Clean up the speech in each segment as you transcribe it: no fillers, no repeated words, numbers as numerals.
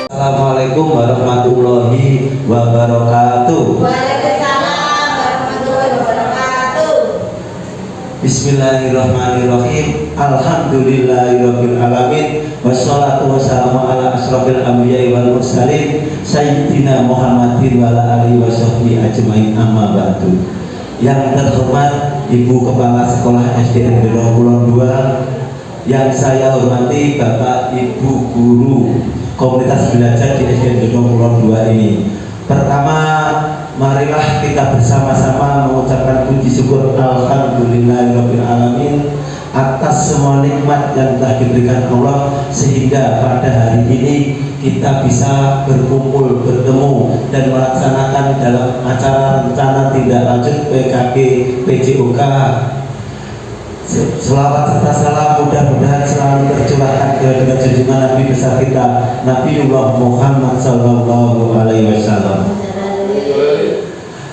Assalamualaikum warahmatullahi wabarakatuh. Waalaikumsalam warahmatullahi wabarakatuh. Bismillahirrahmanirrahim. Alhamdulillahirabbil alamin. Wassalatu wassalamu ala asrofil anbiya'i wal mursalin sayyidina Muhammadin wa ala alihi washabbihi ajmain, amma ba'du. Yang terhormat Ibu Kepala Sekolah SDN Gendong Kulon 2, yang saya hormati Bapak Ibu Guru Komunitas Belajar di SDN Gendong Kulon 2 ini. Pertama, marilah kita bersama-sama mengucapkan puji syukur alhamdulillahirabbil alamin atas semua nikmat yang telah diberikan Allah, sehingga pada hari ini kita bisa berkumpul, bertemu dan melaksanakan dalam acara rencana tindak lanjut PKG PJOK. Selawat serta salam mudah-mudahan selalu tercurahkan kepada junjungan Nabi besar kita Nabiullah Muhammad Sallallahu Alaihi Wasallam.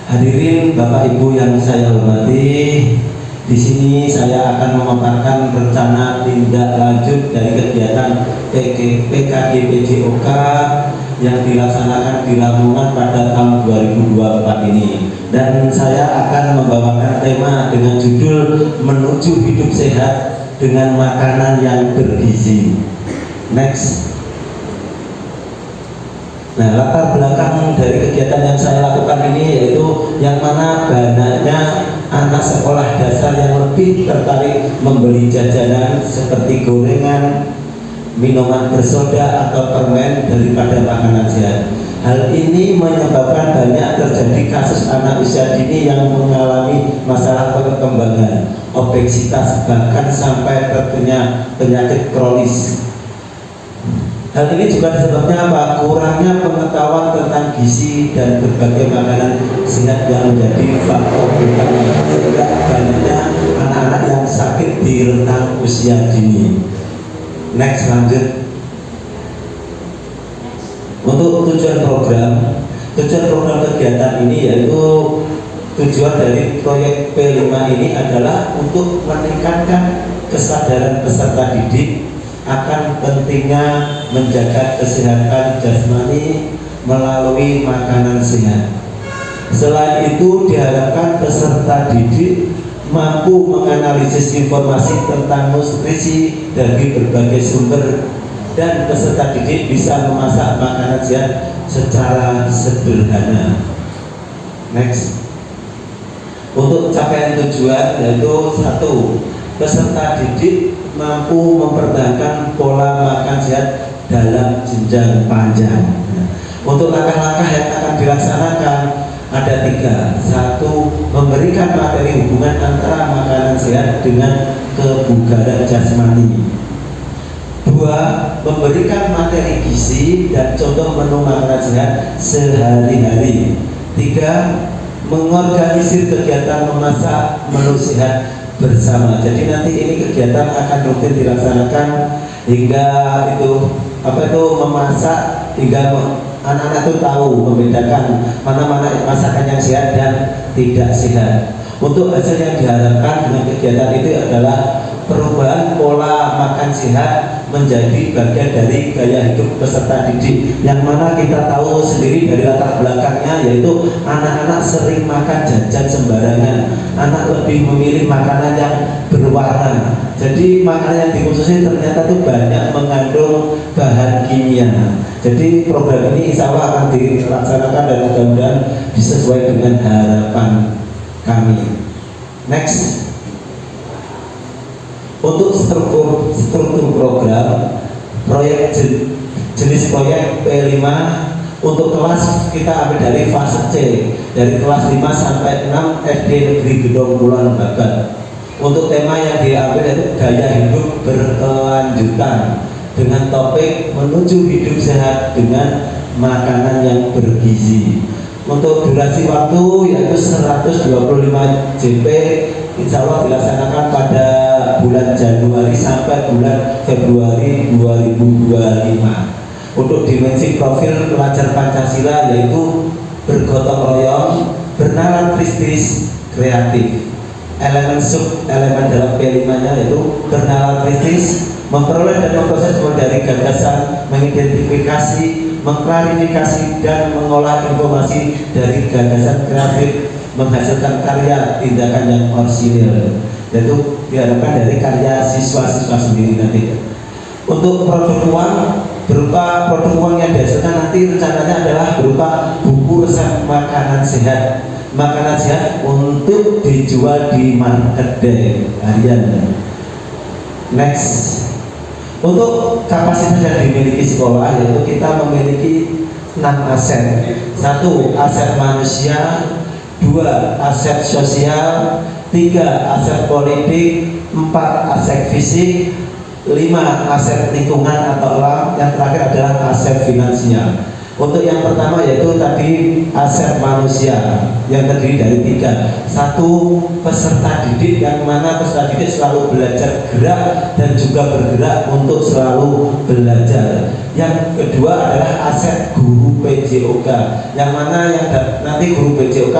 Hadirin Bapak Ibu yang saya hormati, di sini saya akan memaparkan rencana tindak lanjut dari kegiatan PKG PJOK yang dilaksanakan di Lamongan pada tahun 2024 ini. Dan saya akan membawakan tema dengan judul menuju hidup sehat dengan makanan yang bergizi. Next. Nah, latar belakang dari kegiatan yang saya lakukan ini yaitu yang mana banyaknya anak sekolah dasar yang lebih tertarik membeli jajanan seperti gorengan, minuman bersoda atau permen daripada makanan sehat. Hal ini menyebabkan banyak terjadi kasus anak usia dini yang mengalami masalah perkembangan, obesitas, bahkan sampai terkena penyakit kronis. Hal ini juga disebabnya apa? Kurangnya pengetahuan tentang gizi dan berbagai makanan sehat yang menjadi faktor utama sehingga banyaknya anak-anak yang sakit di rentang usia dini. Next, lanjut. Untuk tujuan program kegiatan ini yaitu tujuan dari proyek P5 ini adalah untuk meningkatkan kesadaran peserta didik akan pentingnya menjaga kesehatan jasmani melalui makanan sehat. Selain itu, diharapkan peserta didik mampu menganalisis informasi tentang nutrisi dari berbagai sumber dan peserta didik bisa memasak makanan sehat secara sederhana. Next. Untuk capaian tujuan yaitu 1. Peserta didik mampu mempertahankan pola makan sehat dalam jenjang panjang. Untuk langkah-langkah yang akan dilaksanakan ada 3. 1. Memberikan materi hubungan antara makanan sehat dengan kebugaran jasmani. 2. Memberikan materi gizi dan contoh menu makanan sehat sehari-hari. 3. Mengorganisir kegiatan memasak menu sehat bersama. Jadi nanti ini kegiatan akan rutin dilaksanakan hingga memasak hingga anak-anak itu tahu membedakan mana-mana masakan yang sehat dan tidak sehat. Untuk hasil yang diharapkan dengan kegiatan itu adalah perubahan pola makan sehat menjadi bagian dari gaya hidup peserta didik, yang mana kita tahu sendiri dari latar belakangnya yaitu anak-anak sering makan jajan sembarangan, anak lebih memilih makanan yang berwarna. Jadi makanan yang dikonsumsi ternyata itu banyak mengandung bahan kimia. Jadi program ini insya Allah akan dilaksanakan dan mudah-mudahan disesuai dengan harapan kami. Next. Untuk struktur program proyek jenis proyek P5 untuk kelas kita ambil dari fase C, dari kelas 5 sampai 6 SD Negeri Gendong Kulon Babat. Untuk tema yang diambil itu gaya hidup berkelanjutan dengan topik menuju hidup sehat dengan makanan yang bergizi. Untuk durasi waktu yaitu 125 JP, insya Allah dilaksanakan pada bulan Januari sampai bulan Februari 2025. Untuk dimensi profil pelajar Pancasila yaitu bergotong royong, bernalar kritis, kreatif. Elemen sub elemen dalam P5-nya yaitu bernalar kritis, memperoleh dan memproses mulai dari gagasan, mengidentifikasi, mengklarifikasi dan mengolah informasi dari gagasan kreatif, menghasilkan karya tindakan yang orisinil, yaitu diharapkan dari karya siswa-siswa sendiri nanti. Untuk produk uang, berupa produk uang yang dihasilkan nanti rencananya adalah berupa buku resep makanan sehat untuk dijual di marketplace harian. Next, untuk kapasitas yang dimiliki sekolah, yaitu kita memiliki 6 aset. 1. Aset manusia, 2. Aset sosial, 3. Aset politik, 4. Aset fisik, 5. Aset lingkungan atau alam, yang terakhir adalah aset finansial. Untuk yang pertama yaitu tadi aset manusia yang terdiri dari 3. 1. Peserta didik, yang mana peserta didik selalu belajar gerak dan juga bergerak untuk selalu belajar. Yang kedua adalah aset guru PJOK, yang mana nanti guru PJOK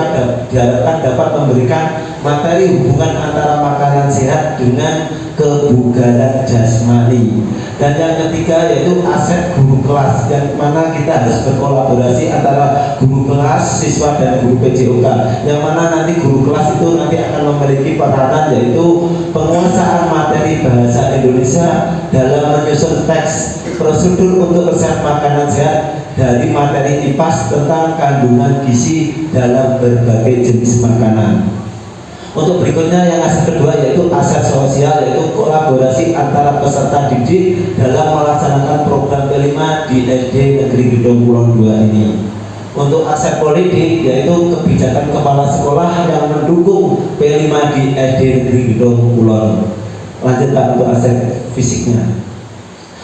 diharapkan dapat memberikan materi hubungan antara makanan sehat dengan kebugaran jasmani. Dan yang ketiga yaitu aset guru kelas, yang mana kita harus berkolaborasi antara guru kelas, siswa dan guru PJOK, yang mana nanti guru kelas itu nanti akan memiliki peranan yaitu penguasaan materi bahasa Indonesia dalam menyusun teks prosedur untuk resep makanan sehat dari materi IPAS tentang kandungan gizi dalam berbagai jenis makanan. Untuk berikutnya yang aset kedua yaitu aset sosial, yaitu kolaborasi antara peserta didik dalam melaksanakan program P5 di SD Negeri Gedong Kulon 2 ini. Untuk aset politik yaitu kebijakan kepala sekolah yang mendukung P5 di SD Negeri Gedong Kulon. Lanjut Pak untuk aset fisiknya.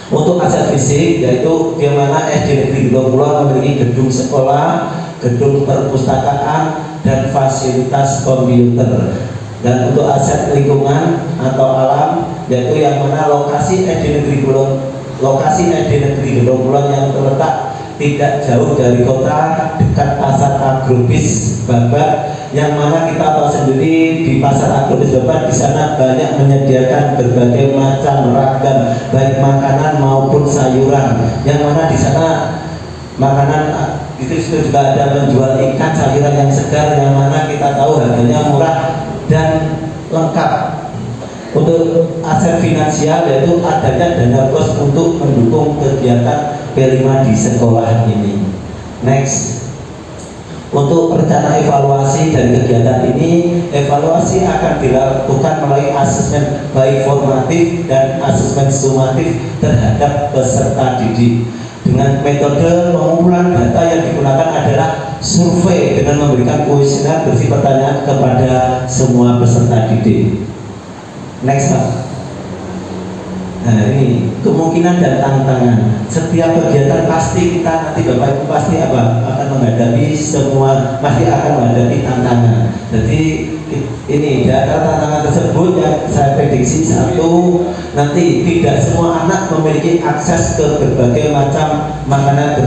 Untuk aset fisik yaitu di mana SD Negeri Gedong Kulon memiliki gedung sekolah, gedung perpustakaan dan fasilitas komputer. Dan untuk aset lingkungan atau alam yaitu yang mana lokasi SD Negeri Gedong Kulon yang terletak tidak jauh dari kota, dekat pasar agrobis Babat, yang mana kita tahu sendiri di pasar agrobis Babat di sana banyak menyediakan berbagai macam ragam baik makanan maupun sayuran, yang mana di sana makanan itu juga ada menjual ikan sayuran yang segar, yang mana kita tahu harganya murah dan lengkap. Untuk aset finansial yaitu adanya dana kos untuk mendukung kegiatan P5 di sekolah ini. Next, untuk rencana evaluasi dari kegiatan ini, evaluasi akan dilakukan melalui asesmen baik formatif dan asesmen sumatif terhadap peserta didik. Dengan metode pengumpulan data yang digunakan adalah survei dengan memberikan kuesioner berisi pertanyaan kepada semua peserta didik. Next Pak. Nah ini kemungkinan dan tantangan. Setiap kegiatan pasti kita nanti Bapak Ibu pasti akan menghadapi semua, pasti akan menghadapi tantangan. Jadi ini data tantangan tersebut yang saya prediksi, 1, nanti tidak semua anak memiliki akses ke berbagai macam makanan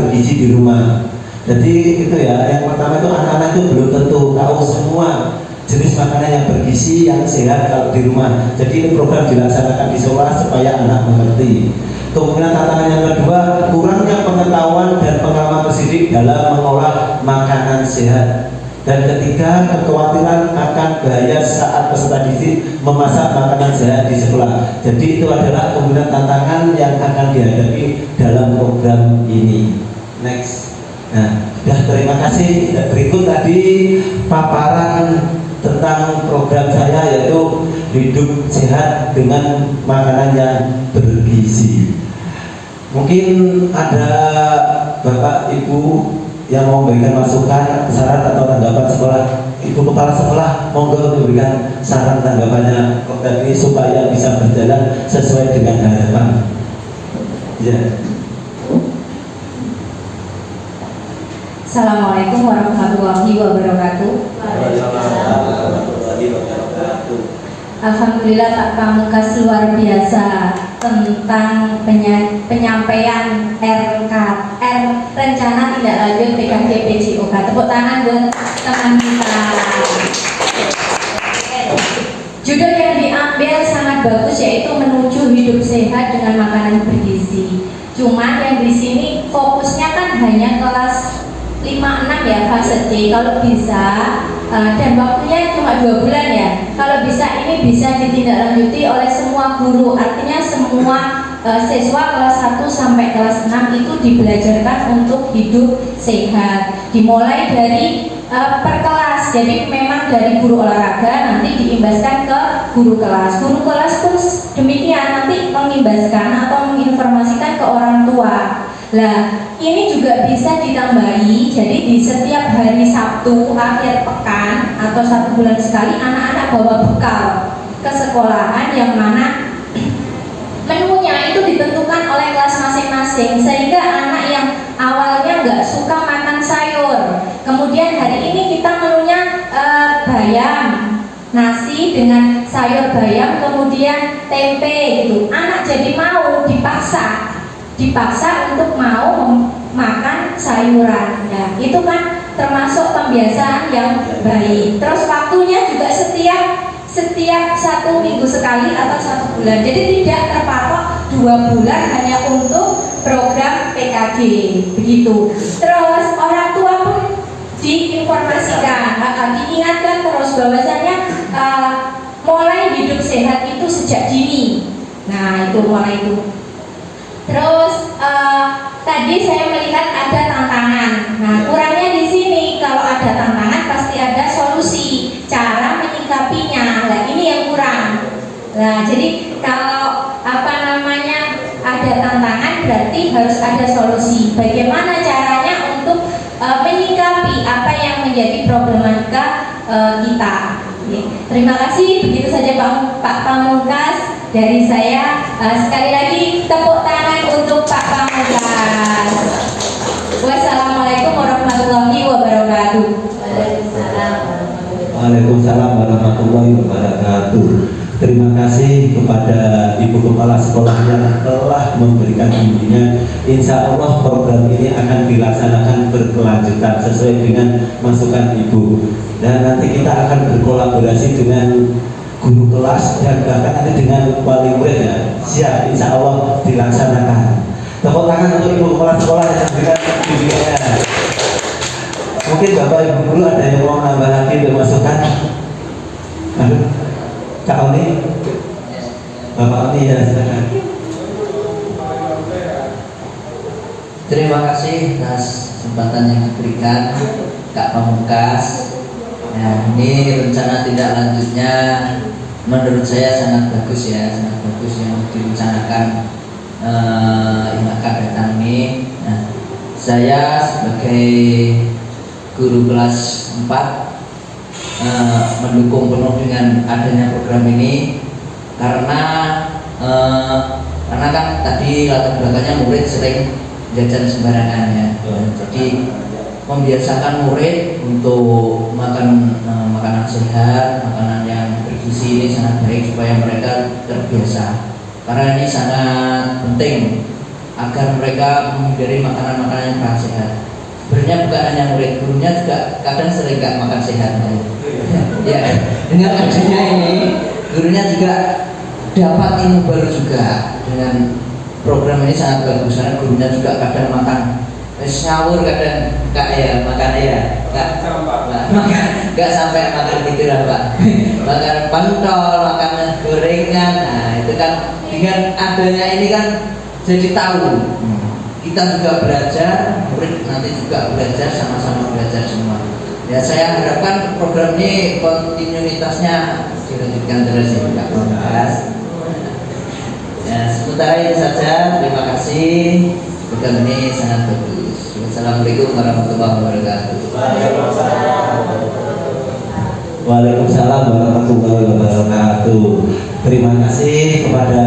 bergizi di rumah. Jadi itu ya, yang pertama itu anak-anak itu belum tentu tahu semua jenis makanan yang bergizi yang sehat kalau di rumah. Jadi ini program dilaksanakan di sekolah supaya anak mengerti. Kemudian tantangan yang kedua, kurangnya pengetahuan dan pengalaman pendidik dalam mengolah makanan sehat. Dan ketiga, kekhawatiran akan bahaya saat peserta didik memasak makanan sehat di sekolah. Jadi itu adalah kemudian tantangan yang akan dihadapi dalam program ini. Next. Nah, terima kasih. Berikut tadi paparan tentang program saya yaitu hidup sehat dengan makanan yang bergizi. Mungkin ada Bapak Ibu yang mau memberikan masukan, saran atau tanggapan sekolah. Ibu kepala sekolah monggo memberikan saran tanggapannya program ini supaya bisa berjalan sesuai dengan harapan. Ya. Assalamualaikum warahmatullahi wabarakatuh. Alhamdulillah Pak Pamungkas luar biasa tentang penyampaian rencana tindak lanjut PKG PJOK. Tepuk tangan buat teman kita. Judul yang diambil sangat bagus, yaitu menuju hidup sehat dengan makanan bergizi. Cuman yang di sini fokusnya kan hanya kelas 5-6 ya, fase C. Kalau bisa dan waktunya cuma 2 bulan ya. Kalau bisa ini bisa ditindaklanjuti oleh semua guru. Artinya semua siswa kelas 1 sampai kelas 6 itu dibelajarkan untuk hidup sehat. Dimulai dari per kelas. Jadi memang dari guru olahraga nanti diimbaskan ke guru kelas. Guru kelas pun demikian nanti mengimbaskan atau menginformasikan ke orang tua. Nah, ini juga bisa ditambahi. Jadi di setiap hari Sabtu akhir pekan atau 1 bulan sekali anak-anak bawa bekal ke sekolahan yang mana menunya itu ditentukan oleh kelas masing-masing, sehingga anak yang awalnya nggak suka makan sayur, kemudian hari ini kita menunya bayam, nasi dengan sayur bayam, kemudian tempe gitu. Anak jadi mau dipaksa untuk mau makan sayuran. Ya, itu kan termasuk pembiasaan yang baik. Terus waktunya juga setiap 1 minggu sekali atau 1 bulan. Jadi tidak terpatok 2 bulan hanya untuk program PKG begitu. Terus orang tua pun diinformasikan, diingatkan terus bahwasanya mulai hidup sehat itu sejak dini. Nah, itu mulai itu. Terus tadi saya melihat ada tantangan. Nah, kurangnya di sini kalau ada tantangan pasti ada solusi, cara menyikapinya. Nah, ini yang kurang. Nah, jadi kalau ada tantangan berarti harus ada solusi. Bagaimana caranya untuk menyikapi apa yang menjadi problematika kita. Terima kasih. Begitu saja Pak Pamungkas dari saya. Sekali lagi tepuk tangan untuk Pak Pamungkas. Wassalamualaikum warahmatullahi wabarakatuh. Waalaikumsalam warahmatullahi wabarakatuh. Terima kasih kepada Ibu Kepala Sekolah yang telah memberikan bimbingan. Insya Allah program ini akan dilaksanakan berkelanjutan sesuai dengan masukan Ibu. Dan nanti kita akan berkolaborasi dengan guru kelas dan bahkan nanti dengan wali murid ya. Siap, insya Allah dilaksanakan. Tepuk tangan untuk Ibu Kepala Sekolah yang memberikan bimbingannya. Mungkin Bapak Ibu Guru ada yang mau nambah lagi untuk masukan? Kak Oni, Bapak Oni ya silakan. Terima kasih atas kesempatan yang diberikan Kak Pamungkas. Nah, ini rencana tindak lanjutnya menurut saya sangat bagus ya, sangat bagus yang direncanakan yang akan datang ini. Nah, saya sebagai guru kelas 4 mendukung penuh dengan adanya program ini karena kan tadi latar belakangnya murid sering jajan sembarangan ya. Jadi membiasakan murid untuk makan makanan sehat, makanan yang bergizi ini sangat baik supaya mereka terbiasa. Karena ini sangat penting agar mereka menghindari makanan-makanan yang kurang sehat. Sebenarnya bukan hanya murid, gurunya juga kadang sering gak makan sehat. Ya, dengan adanya ini gurunya juga dapat ilmu baru juga. Dengan program ini sangat bagus karena gurunya juga kadang makan sahur, kadang makan gak sampai makan gitu lah Pak. Makan pentol, makan gorengan. Nah itu kan dengan adanya ini kan jadi tahu. Kita juga belajar, murid nanti juga belajar, sama-sama belajar semua. Ya saya harapkan program ini kontinuitasnya dilanjutkan terus ya Pak Pamungkas. Ya sementara itu saja, terima kasih. Program ini sangat bagus. Wassalamualaikum warahmatullahi wabarakatuh. Waalaikumsalam warahmatullahi wabarakatuh. Terima kasih kepada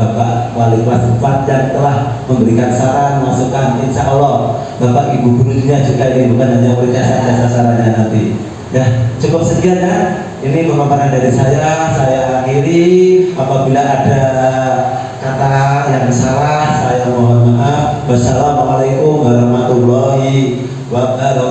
Bapak Wali Kelas 4 yang telah memberikan saran, masukan. Insya Allah Bapak Ibu gurunya juga ini bukan hanya muridnya saja sasarannya nanti. Ya cukup sekian ya. Ini pemaparan dari saya akhiri. Apabila ada kata yang salah saya mohon maaf. Wassalamualaikum warahmatullahi wabarakatuh.